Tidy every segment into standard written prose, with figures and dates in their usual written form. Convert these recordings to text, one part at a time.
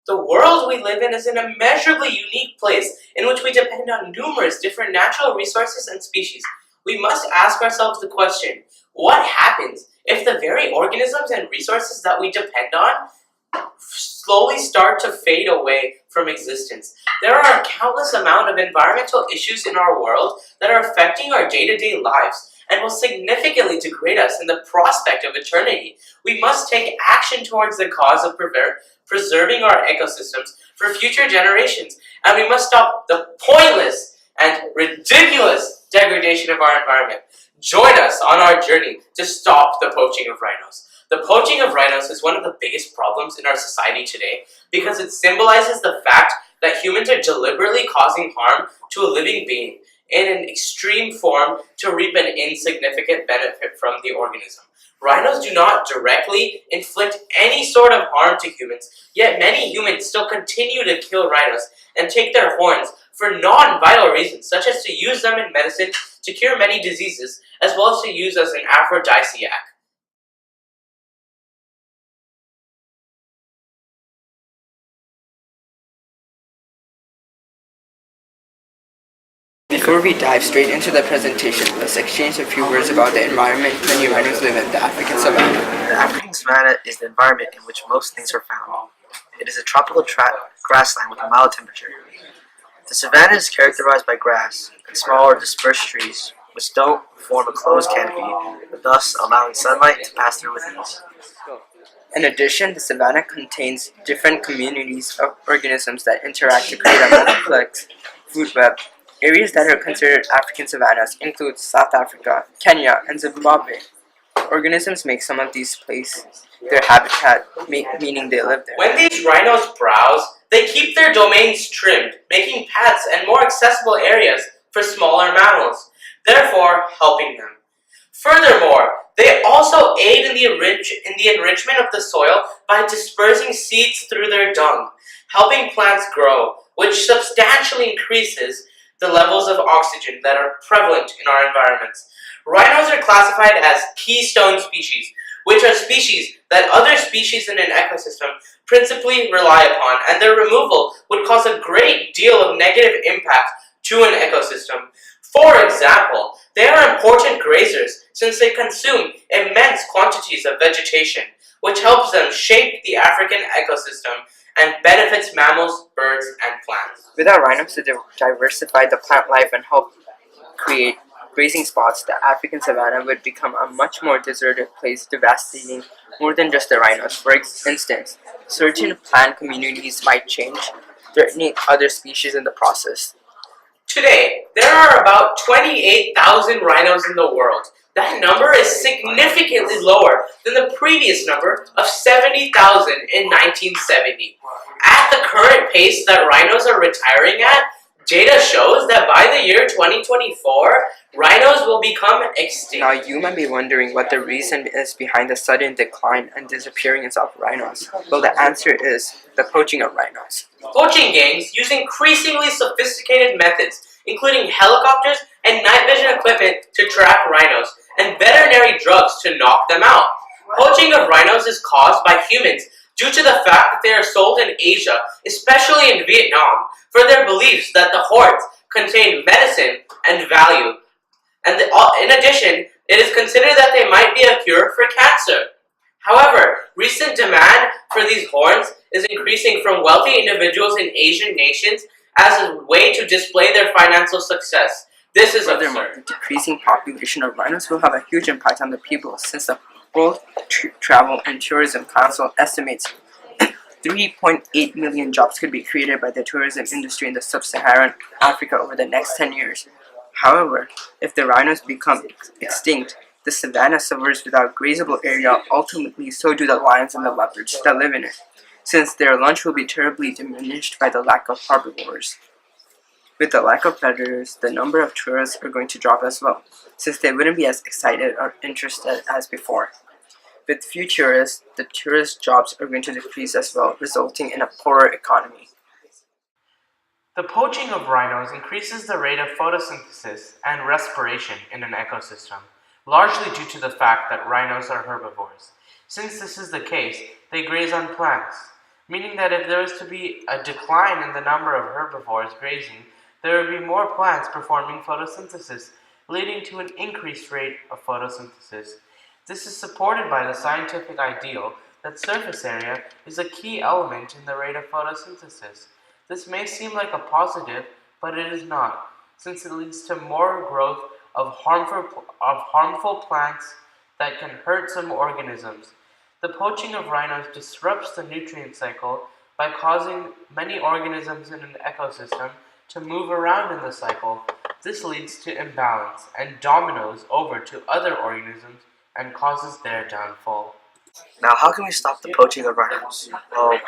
The world we live in is an immeasurably unique place in which we depend on numerous different natural resources and species. We must ask ourselves the question, what happens if the very organisms and resources that we depend on slowly start to fade away from existence? There are a countless amount of environmental issues in our world that are affecting our day-to-day lives and will significantly degrade us in the prospect of eternity. We must take action towards the cause of preserving our ecosystems for future generations, and we must stop the pointless and ridiculous degradation of our environment. Join us on our journey to stop the poaching of rhinos. The poaching of rhinos is one of the biggest problems in our society today because it symbolizes the fact that humans are deliberately causing harm to a living being in an extreme form to reap an insignificant benefit from the organism. Rhinos do not directly inflict any sort of harm to humans, yet many humans still continue to kill rhinos and take their horns for non-vital reasons, such as to use them in medicine to cure many diseases, as well as to use as an aphrodisiac. Before we dive straight into the presentation, let's exchange a few words about the environment many rhinos live in the African savanna. The African savanna is the environment in which most things are found. It is a tropical grassland with a mild temperature. The savanna is characterized by grass and smaller dispersed trees, which don't form a closed canopy, thus allowing sunlight to pass through with ease. In addition, the savanna contains different communities of organisms that interact to create a complex food web. Areas that are considered African savannas include South Africa, Kenya, and Zimbabwe. Organisms make some of these places their habitat, meaning they live there. When these rhinos browse, they keep their domains trimmed, making paths and more accessible areas for smaller mammals, therefore helping them. Furthermore, they also aid in the enrichment of the soil by dispersing seeds through their dung, helping plants grow, which substantially increases the levels of oxygen that are prevalent in our environments. Rhinos are classified as keystone species, which are species that other species in an ecosystem principally rely upon, and their removal would cause a great deal of negative impact to an ecosystem. For example, they are important grazers since they consume immense quantities of vegetation, which helps them shape the African ecosystem and benefits mammals, birds, and plants. Without rhinos to diversify the plant life and help create grazing spots, the African savanna would become a much more deserted place, devastating more than just the rhinos. For instance, certain plant communities might change, threatening other species in the process. Today, there are about 28,000 rhinos in the world. That number is significantly lower than the previous number of 70,000 in 1970. At the current pace that rhinos are retiring at, data shows that by the year 2024, rhinos will become extinct. Now you might be wondering what the reason is behind the sudden decline and disappearance of rhinos. Well, the answer is the poaching of rhinos. Poaching gangs use increasingly sophisticated methods, including helicopters and night vision equipment to track rhinos, and veterinary drugs to knock them out. Poaching of rhinos is caused by humans due to the fact that they are sold in Asia, especially in Vietnam, for their beliefs that the horns contain medicine and value. And in addition, it is considered that they might be a cure for cancer. However, recent demand for these horns is increasing from wealthy individuals in Asian nations as a way to display their financial success. This is Furthermore, the decreasing population of rhinos will have a huge impact on the people, since the World Travel and Tourism Council estimates 3.8 million jobs could be created by the tourism industry in the sub-Saharan Africa over the next 10 years. However, if the rhinos become extinct, the savanna suffers without grazable area. Ultimately, so do the lions and the leopards that live in it, since their lunch will be terribly diminished by the lack of herbivores. With the lack of predators, the number of tourists are going to drop as well, since they wouldn't be as excited or interested as before. With few tourists, the tourist jobs are going to decrease as well, resulting in a poorer economy. The poaching of rhinos increases the rate of photosynthesis and respiration in an ecosystem, largely due to the fact that rhinos are herbivores. Since this is the case, they graze on plants. meaning that if there was to be a decline in the number of herbivores grazing, there would be more plants performing photosynthesis, leading to an increased rate of photosynthesis. This is supported by the scientific ideal that surface area is a key element in the rate of photosynthesis. This may seem like a positive, but it is not, since it leads to more growth of harmful plants that can hurt some organisms. The poaching of rhinos disrupts the nutrient cycle by causing many organisms in an ecosystem to move around in the cycle. This leads to imbalance and dominoes over to other organisms and causes their downfall. Now, how can we stop the poaching of rhinos? Well,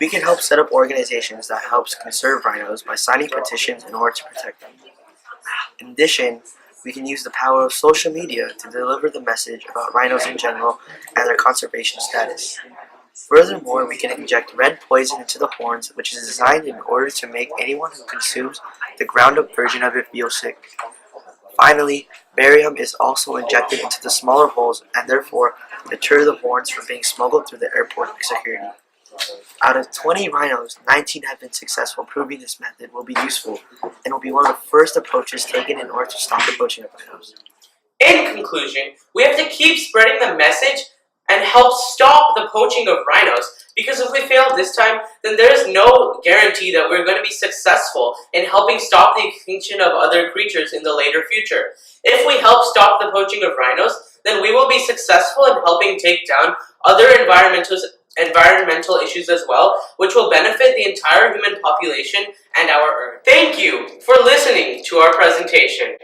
we can help set up organizations that helps conserve rhinos by signing petitions in order to protect them. In addition, we can use the power of social media to deliver the message about rhinos in general and their conservation status. Furthermore, we can inject red poison into the horns, which is designed in order to make anyone who consumes the ground-up version of it feel sick. Finally, barium is also injected into the smaller holes and therefore deter the horns from being smuggled through the airport security. Out of 20 rhinos, 19 have been successful, proving this method will be useful and will be one of the first approaches taken in order to stop the poaching of rhinos. In conclusion, we have to keep spreading the message and help stop the poaching of rhinos, because if we fail this time, then there is no guarantee that we're going to be successful in helping stop the extinction of other creatures in the later future. If we help stop the poaching of rhinos, then we will be successful in helping take down other environmental issues as well, which will benefit the entire human population and our Earth. Thank you for listening to our presentation.